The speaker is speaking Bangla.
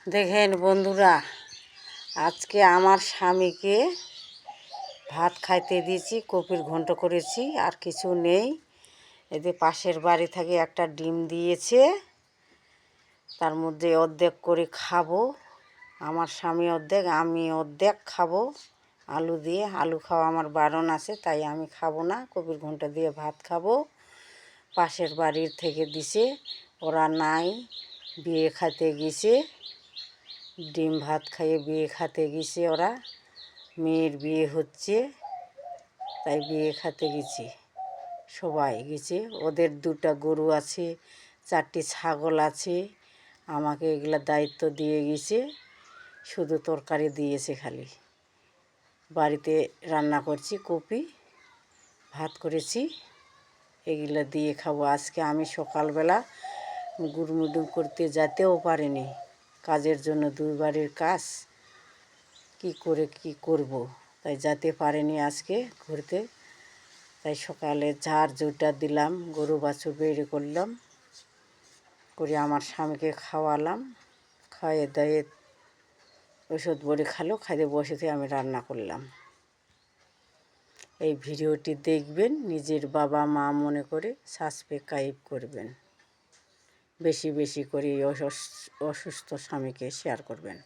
দেখেন বন্ধুরা, আজকে আমার স্বামীকে ভাত খাইতে দিয়েছি, কপির ঘন্ট করেছি, আর কিছু নেই। এদের পাশের বাড়ি থেকে একটা ডিম দিয়েছে, তার মধ্যে অর্ধেক করে খাবো। আমার স্বামী অর্ধেক, আমি অর্ধেক খাবো আলু দিয়ে। আলু খাওয়া আমার বারণ আছে, তাই আমি খাবো না, কপির ঘন্ট দিয়ে ভাত খাবো। পাশের বাড়ির থেকে দিছে, ওরা নাই, বিয়ে খাইতে গেছে, ডিম ভাত খাইয়ে বিয়ে খেতে গেছে। ওরা মেয়ের বিয়ে হচ্ছে, তাই বিয়ে খেতে গেছে, সবাই গেছে। ওদের দুটো গরু আছে, 4টি ছাগল আছে। আমাকে এগুলা দায়িত্ব দিয়ে গেছে, শুধু তরকারি দিয়েছে খালি। বাড়িতে রান্না করছি, কপি ভাত করেছি, এগুলা দিয়ে খাবো। আজকে আমি সকালবেলা গুড়মুড়ি করতে যেতেও পারিনি, কাজের জন্য 2 বাড়ির কাজ কি করব, তাই যেতে পারিনি আজকে ঘুরতে। তাই সকালে ঝাড় জুটা দিলাম, গরু বাছুর বের করলাম, করে আমার স্বামীকে খাওয়ালাম, খাইয়ে দাইয়ে ওষুধ বড়ি খালো, খাইয়ে বসে থেকে আমি রান্না করলাম। এই ভিডিওটি দেখবেন, নিজের বাবা মা মনে করে সাবস্ক্রাইব করবেন, বেশি বেশি করে অসুস্থ স্বামীকে শেয়ার করবেন।